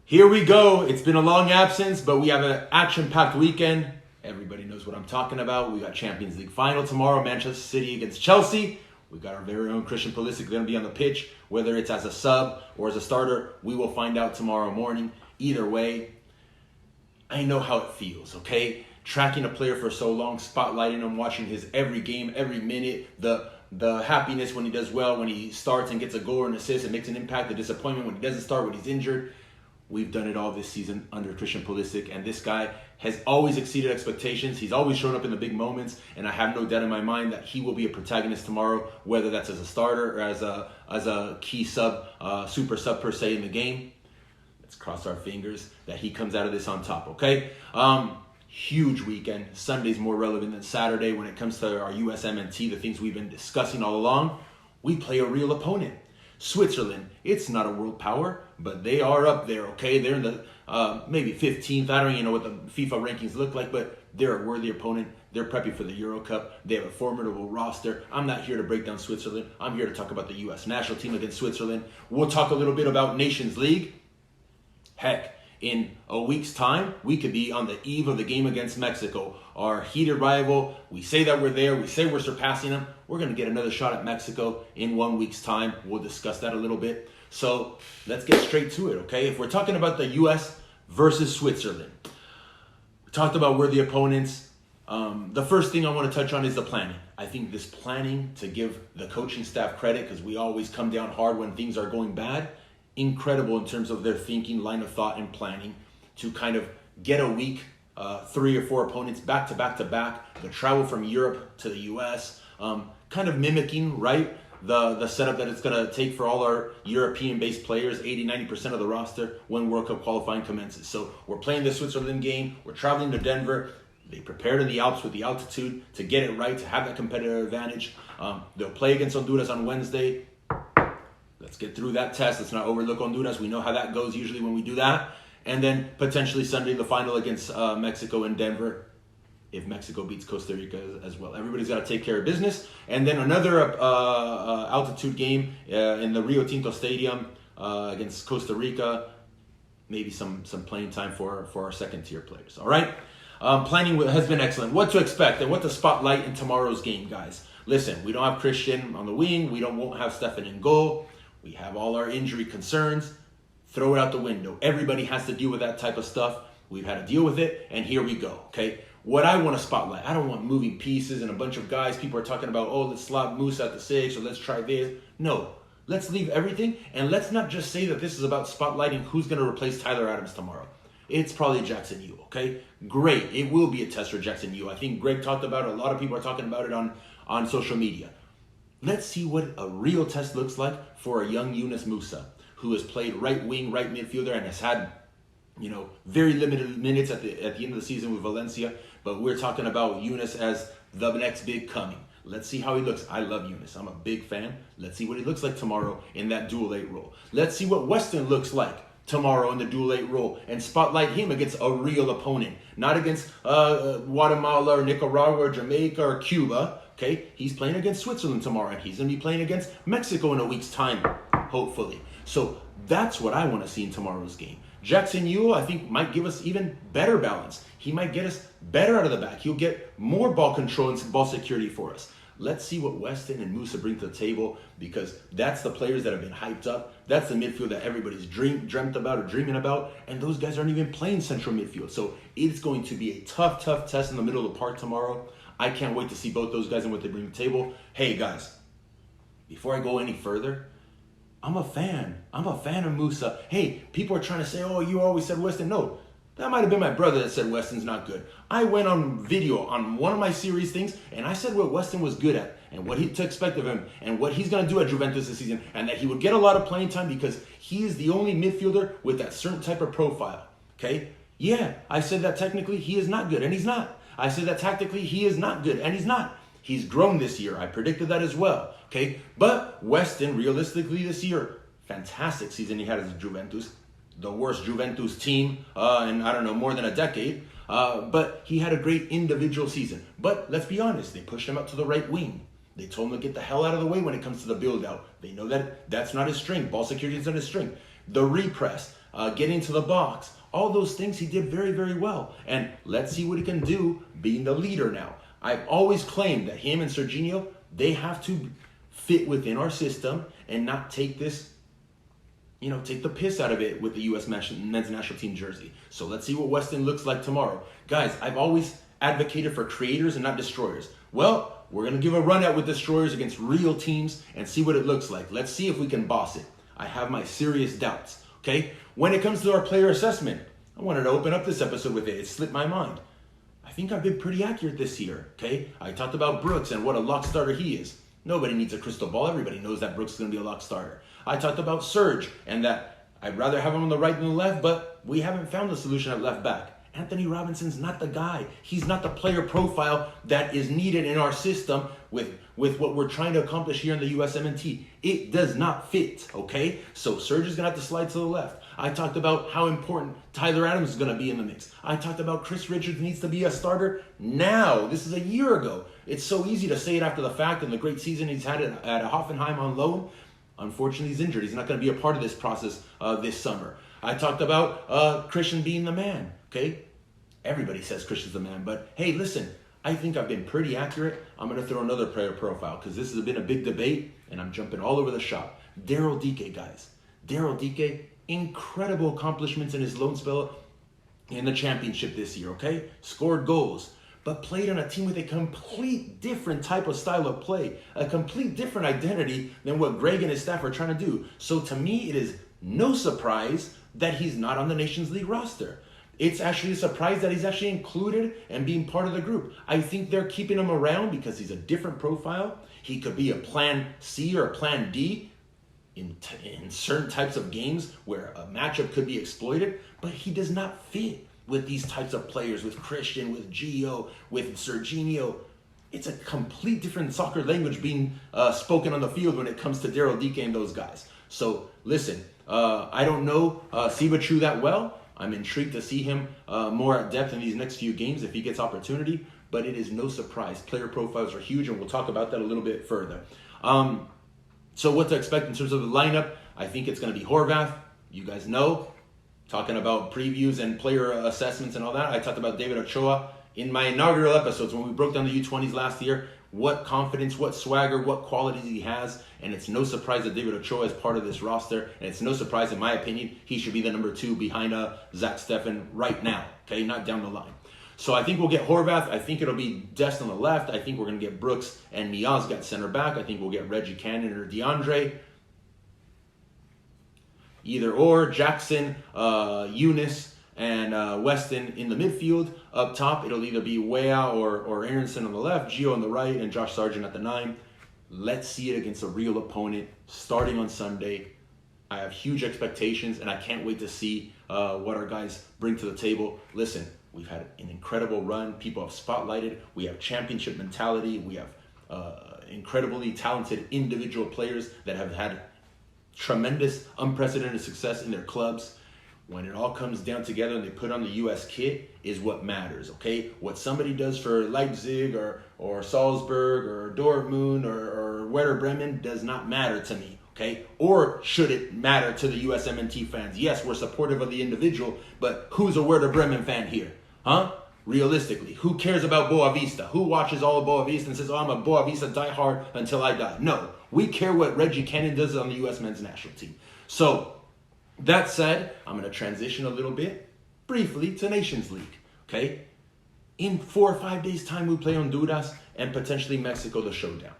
Here we go. It's been a long absence, but we have an action-packed weekend. Everybody knows what I'm talking about. We got Champions League final tomorrow, Manchester City against Chelsea. We got our very own Christian Pulisic going to be on the pitch, whether it's as a sub or as a starter. We will find out tomorrow morning. Either way, I know how it feels, okay? Tracking a player for so long, spotlighting him, watching his every game, every minute, the happiness when he does well, when he starts and gets a goal or an assist and makes an impact, the disappointment when he doesn't start, when he's injured. We've done it all this season under Christian Pulisic, and this guy has always exceeded expectations. He's always shown up in the big moments, and I have no doubt in my mind that he will be a protagonist tomorrow, whether that's as a starter or as a key sub, super sub per se in the game. Let's cross our fingers that he comes out of this on top, okay? Huge weekend. Sunday's more relevant than Saturday when it comes to our USMNT, the things we've been discussing all along. We play a real opponent. Switzerland, it's not a world power, but they are up there, okay? They're in the maybe 15th. I don't even know what the FIFA rankings look like, but they're a worthy opponent. They're prepping for the Euro Cup. They have a formidable roster. I'm not here to break down Switzerland. I'm here to talk about the U.S. national team against Switzerland. We'll talk a little bit about Nations League. Heck, in a week's time, we could be on the eve of the game against Mexico. Our heated rival, we say that we're there. We say we're surpassing them. We're going to get another shot at Mexico in 1 week's time. We'll discuss that a little bit. So let's get straight to it, okay? If we're talking about the U.S. versus Switzerland, we talked about we're the opponents. The first thing I want to touch on is the planning. I think this planning, to give the coaching staff credit, because we always come down hard when things are going bad, incredible in terms of their thinking, line of thought, and planning to kind of get a week, 3 or 4 opponents back to back to back, the travel from Europe to the U.S., kind of mimicking, right, the setup that it's going to take for all our European-based players, 80-90% of the roster, when World Cup qualifying commences. So we're playing the Switzerland game. We're traveling to Denver. They prepared in the Alps with the altitude to get it right, to have that competitive advantage. They'll play against Honduras on Wednesday. Let's get through that test. Let's not overlook Honduras. We know how that goes usually when we do that. And then potentially Sunday, the final against Mexico in Denver, if Mexico beats Costa Rica as well. Everybody's got to take care of business. And then another altitude game in the Rio Tinto Stadium against Costa Rica. Maybe some playing time for our second-tier players. All right? Planning has been excellent. What to expect and what to spotlight in tomorrow's game, guys. Listen, we don't have Christian on the wing. We won't have Stefan in goal. We have all our injury concerns. Throw it out the window. Everybody has to deal with that type of stuff. We've had to deal with it, and here we go, okay? What I want to spotlight, I don't want moving pieces and a bunch of guys. People are talking about, oh, let's slot Moose at the 6, or let's try this. No, let's leave everything, and let's not just say that this is about spotlighting who's going to replace Tyler Adams tomorrow. It's probably Jackson Yu, okay? Great, it will be a test for Jackson Yu. I think Greg talked about it. A lot of people are talking about it on social media. Let's see what a real test looks like for a young Yunus Musa, who has played right wing, right midfielder, and has had, very limited minutes at the end of the season with Valencia. But we're talking about Yunus as the next big coming. Let's see how he looks. I love Yunus. I'm a big fan. Let's see what he looks like tomorrow in that dual 8 role. Let's see what Weston looks like tomorrow in the dual 8 role and spotlight him against a real opponent, not against Guatemala or Nicaragua or Jamaica or Cuba. Okay, he's playing against Switzerland tomorrow, and he's going to be playing against Mexico in a week's time, hopefully. So that's what I want to see in tomorrow's game. Jackson Yu, I think, might give us even better balance. He might get us better out of the back. He'll get more ball control and ball security for us. Let's see what Weston and Musa bring to the table, because that's the players that have been hyped up. That's the midfield that everybody's dreamt about or dreaming about, and those guys aren't even playing central midfield. So it's going to be a tough test in the middle of the park tomorrow. I can't wait to see both those guys and what they bring to the table. Hey, guys, before I go any further, I'm a fan. I'm a fan of Musa. Hey, people are trying to say, oh, you always said Weston. No, that might have been my brother that said Weston's not good. I went on video on one of my series things, and I said what Weston was good at and what to expect of him and what he's going to do at Juventus this season, and that he would get a lot of playing time because he is the only midfielder with that certain type of profile, okay? Yeah, I said that technically he is not good, and he's not. I said that tactically he is not good, and he's not. He's grown this year. I predicted that as well, okay? But Weston, realistically this year, fantastic season he had as Juventus. The worst Juventus team in, I don't know, more than a decade. But he had a great individual season. But let's be honest, they pushed him out to the right wing. They told him to get the hell out of the way when it comes to the build-out. They know that that's not his strength. Ball security is not his strength. The repress. getting to the box. All those things he did very, very well. And let's see what he can do being the leader now. I've always claimed that him and Serginho, they have to fit within our system and not take this, take the piss out of it with the U.S. men's national team jersey. So let's see what Weston looks like tomorrow. Guys, I've always advocated for creators and not destroyers. Well, we're going to give a run out with destroyers against real teams and see what it looks like. Let's see if we can boss it. I have my serious doubts, okay? When it comes to our player assessment, I wanted to open up this episode with it. It slipped my mind. I think I've been pretty accurate this year, okay? I talked about Brooks and what a lock starter he is. Nobody needs a crystal ball. Everybody knows that Brooks is going to be a lock starter. I talked about Serge and that I'd rather have him on the right than the left, but we haven't found the solution at left back. Anthony Robinson's not the guy. He's not the player profile that is needed in our system with what we're trying to accomplish here in the USMNT. It does not fit, okay? So Serge is going to have to slide to the left. I talked about how important Tyler Adams is going to be in the mix. I talked about Chris Richards needs to be a starter now. This is a year ago. It's so easy to say it after the fact and the great season he's had at Hoffenheim on loan. Unfortunately, he's injured. He's not going to be a part of this process this summer. I talked about Christian being the man, okay? Everybody says Christian's the man, but hey, listen, I think I've been pretty accurate. I'm going to throw another player profile because this has been a big debate and I'm jumping all over the shop. Daryl Dike, guys. Daryl Dike, incredible accomplishments in his loan spell in the championship this year, okay? Scored goals, but played on a team with a complete different type of style of play, a complete different identity than what Greg and his staff are trying to do. So to me, it is no surprise that he's not on the Nations League roster. It's actually a surprise that he's actually included and being part of the group. I think they're keeping him around because he's a different profile. He could be a plan C or a plan D in certain types of games where a matchup could be exploited, but he does not fit with these types of players, with Christian, with Gio, with Serginho. It's a complete different soccer language being spoken on the field when it comes to Daryl Dike and those guys. So listen, I don't know Siba Chu that well. I'm intrigued to see him more at depth in these next few games if he gets opportunity, but it is no surprise. Player profiles are huge, and we'll talk about that a little bit further. So what to expect in terms of the lineup, I think it's going to be Horvath. You guys know, talking about previews and player assessments and all that. I talked about David Ochoa in my inaugural episodes when we broke down the U20s last year. What confidence, what swagger, what qualities he has. And it's no surprise that David Ochoa is part of this roster. And it's no surprise, in my opinion, he should be the number 2 behind Zach Steffen right now. Okay, not down the line. So I think we'll get Horvath. I think it'll be Dest on the left. I think we're going to get Brooks and Miazga at center back. I think we'll get Reggie Cannon or DeAndre. Either or, Jackson, Eunice, and Weston in the midfield. Up top, it'll either be Wea or Aronson on the left, Gio on the right, and Josh Sargent at the 9. Let's see it against a real opponent starting on Sunday. I have huge expectations, and I can't wait to see what our guys bring to the table. Listen, we've had an incredible run. People have spotlighted. We have championship mentality. We have incredibly talented individual players that have had tremendous, unprecedented success in their clubs. When it all comes down together and they put on the U.S. kit is what matters, okay? What somebody does for Leipzig or Salzburg or Dortmund or Werder Bremen does not matter to me, okay? Or should it matter to the USMNT fans? Yes, we're supportive of the individual, but who's a Werder Bremen fan here, huh? Realistically, who cares about Boa Vista? Who watches all of Boa Vista and says, oh, I'm a Boa Vista diehard until I die? No, we care what Reggie Cannon does on the U.S. men's national team. So, that said, I'm going to transition a little bit, briefly, to Nations League, okay? In 4 or 5 days' time, we play Honduras and potentially Mexico, the showdown.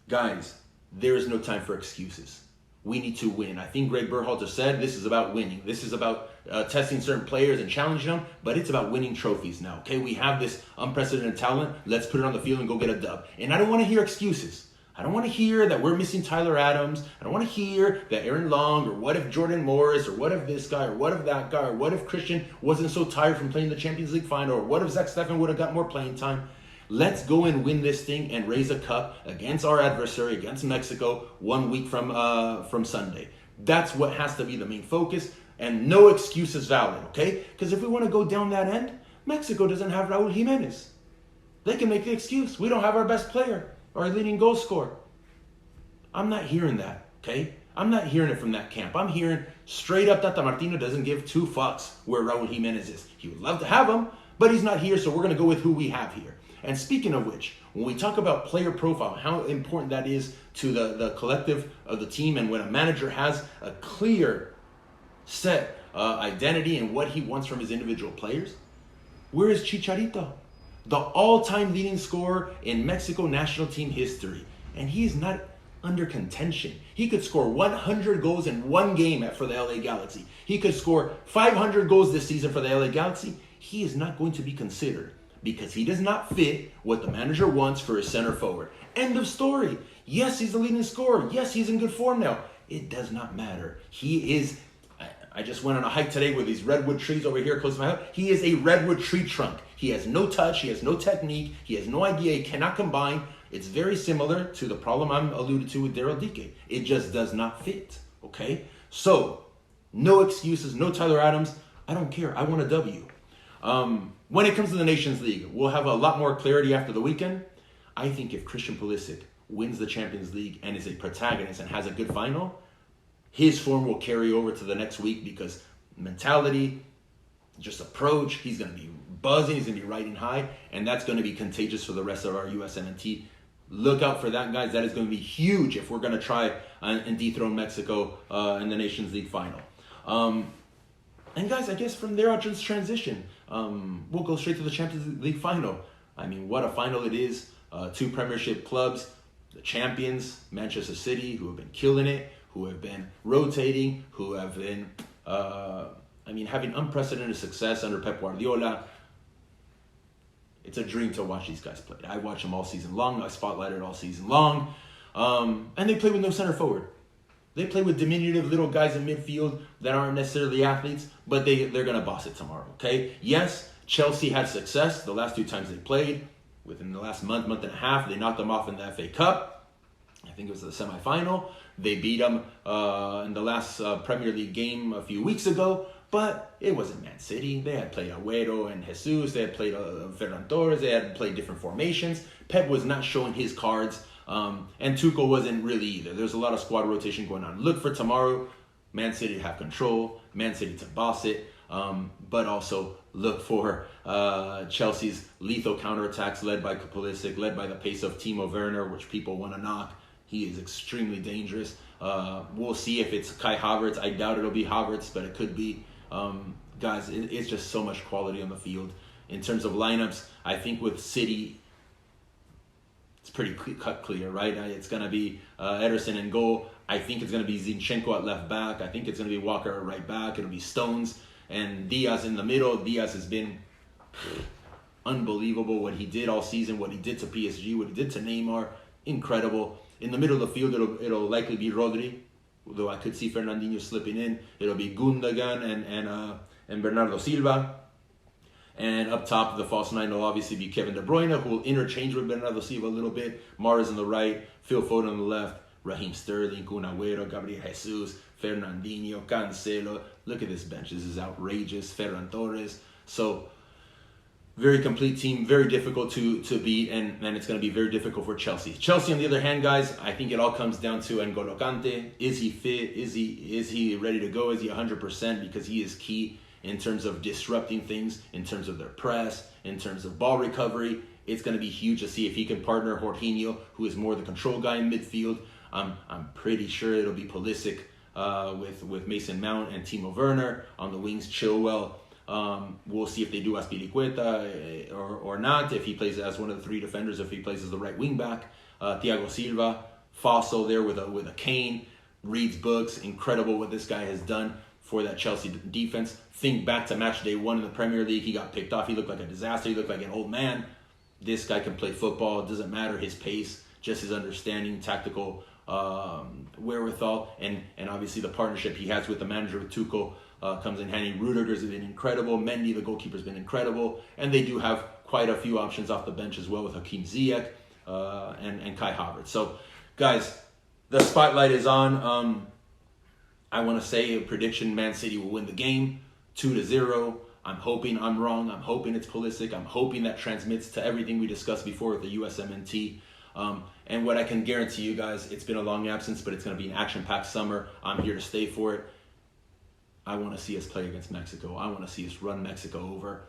Guys, there is no time for excuses. We need to win. I think Greg Berhalter said this is about winning. This is about testing certain players and challenging them, but it's about winning trophies now, okay? We have this unprecedented talent. Let's put it on the field and go get a dub. And I don't want to hear excuses. I don't want to hear that we're missing Tyler Adams. I don't want to hear that Aaron Long, or what if Jordan Morris, or what if this guy, or what if that guy, or what if Christian wasn't so tired from playing the Champions League final, or what if Zach Steffen would have got more playing time. Let's go and win this thing and raise a cup against our adversary, against Mexico, 1 week from Sunday. That's what has to be the main focus, and no excuse is valid, okay? Because if we want to go down that end, Mexico doesn't have Raul Jimenez. They can make the excuse. We don't have our best player, our leading goal scorer. I'm not hearing that, okay? I'm not hearing it from that camp. I'm hearing straight up Tata Martino doesn't give two fucks where Raul Jimenez is. He would love to have him, but he's not here, so we're going to go with who we have here. And speaking of which, when we talk about player profile, how important that is to the collective of the team, and when a manager has a clear set identity and what he wants from his individual players, where is Chicharito? The all-time leading scorer in Mexico national team history. And he is not under contention. He could score 100 goals in one game for the LA Galaxy. He could score 500 goals this season for the LA Galaxy. He is not going to be considered because he does not fit what the manager wants for his center forward. End of story. Yes, he's the leading scorer. Yes, he's in good form now. It does not matter. He is... I just went on a hike today with these redwood trees over here close to my house. He is a redwood tree trunk. He has no touch. He has no technique. He has no idea. He cannot combine. It's very similar to the problem I'm alluded to with Daryl Dike. It just does not fit, okay? So, no excuses, no Tyler Adams. I don't care. I want a W. When it comes to the Nations League, we'll have a lot more clarity after the weekend. I think if Christian Pulisic wins the Champions League and is a protagonist and has a good final, his form will carry over to the next week because mentality, just approach, he's going to be buzzing, he's going to be riding high, and that's going to be contagious for the rest of our USMNT. Look out for that, guys. That is going to be huge if we're going to try and dethrone Mexico in the Nations League final. And guys, I guess from there I'll just transition. We'll go straight to the Champions League final. I mean, what a final it is. Two Premiership clubs, the champions, Manchester City, who have been killing it, who have been rotating, who have been, having unprecedented success under Pep Guardiola. It's a dream to watch these guys play. I watch them all season long. I spotlighted all season long. And they play with no center forward. They play with diminutive little guys in midfield that aren't necessarily athletes, but they're going to boss it tomorrow, okay? Yes, Chelsea had success the last two times they played. Within the last month and a half, they knocked them off in the FA Cup. I think it was the semifinal. They beat them in the last Premier League game a few weeks ago, but it wasn't Man City. They had played Agüero and Jesus. They had played Ferran Torres. They had played different formations. Pep was not showing his cards, and Tuchel wasn't really either. There's a lot of squad rotation going on. Look for tomorrow, Man City to have control, Man City to boss it, but also look for Chelsea's lethal counterattacks led by Pulisic, led by the pace of Timo Werner, which people want to knock. He is extremely dangerous. We'll see if it's Kai Havertz. I doubt it'll be Havertz, but it could be. Guys, it's just so much quality on the field. In terms of lineups, I think with City, it's pretty cut clear, right? It's going to be Ederson in goal. I think it's going to be Zinchenko at left back. I think it's going to be Walker at right back. It'll be Stones and Diaz in the middle. Diaz has been unbelievable what he did all season, what he did to PSG, what he did to Neymar. Incredible. In the middle of the field, it'll likely be Rodri, though I could see Fernandinho slipping in. It'll be Gundogan and Bernardo Silva. And up top, the false nine will obviously be Kevin De Bruyne, who will interchange with Bernardo Silva a little bit. Mahrez on the right, Phil Foden on the left, Raheem Sterling, Kun Agüero, Gabriel Jesus, Fernandinho, Cancelo. Look at this bench. This is outrageous. Ferran Torres. So, very complete team, very difficult to beat, and it's going to be very difficult for Chelsea. Chelsea, on the other hand, guys, I think it all comes down to N'Golo Kante. Is he fit? Is he ready to go? Is he 100%? Because he is key in terms of disrupting things, in terms of their press, in terms of ball recovery. It's going to be huge to see if he can partner Jorginho, who is more the control guy in midfield. I'm pretty sure it'll be Pulisic with Mason Mount and Timo Werner on the wings. Chilwell. We'll see if they do Azpilicueta or not, if he plays as one of the three defenders, if he plays as the right wing back. Thiago Silva, Fossil there with a cane, reads books. Incredible what this guy has done for that Chelsea defense. Think back to match day 1 in the Premier League. He got picked off. He looked like a disaster. He looked like an old man. This guy can play football. It doesn't matter his pace, just his understanding, tactical wherewithal, and obviously the partnership he has with the manager, with Tuchel, comes in handy. Rudiger's been incredible. Mendy, the goalkeeper's been incredible. And they do have quite a few options off the bench as well with Hakim Ziyech and Kai Havertz. So, guys, the spotlight is on. I want to say a prediction, Man City will win the game 2-0. I'm hoping I'm wrong. I'm hoping it's Pulisic. I'm hoping that transmits to everything we discussed before with the USMNT. And what I can guarantee you guys, it's been a long absence, but it's going to be an action-packed summer. I'm here to stay for it. I want to see us play against Mexico. I want to see us run Mexico over.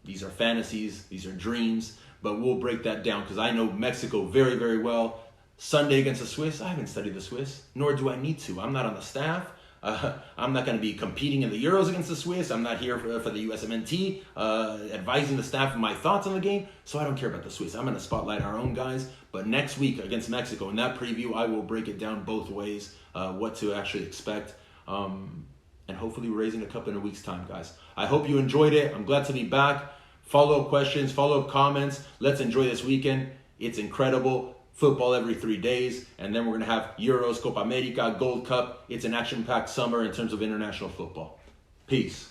These are fantasies. These are dreams. But we'll break that down because I know Mexico very, very well. Sunday against the Swiss, I haven't studied the Swiss, nor do I need to. I'm not on the staff. I'm not going to be competing in the Euros against the Swiss. I'm not here for the USMNT, advising the staff of my thoughts on the game. So I don't care about the Swiss. I'm going to spotlight our own guys. But next week against Mexico, in that preview, I will break it down both ways, what to actually expect. And hopefully we're raising a cup in a week's time, guys. I hope you enjoyed it. I'm glad to be back. Follow-up questions, follow-up comments. Let's enjoy this weekend. It's incredible. Football every 3 days. And then we're going to have Euros, Copa America, Gold Cup. It's an action-packed summer in terms of international football. Peace.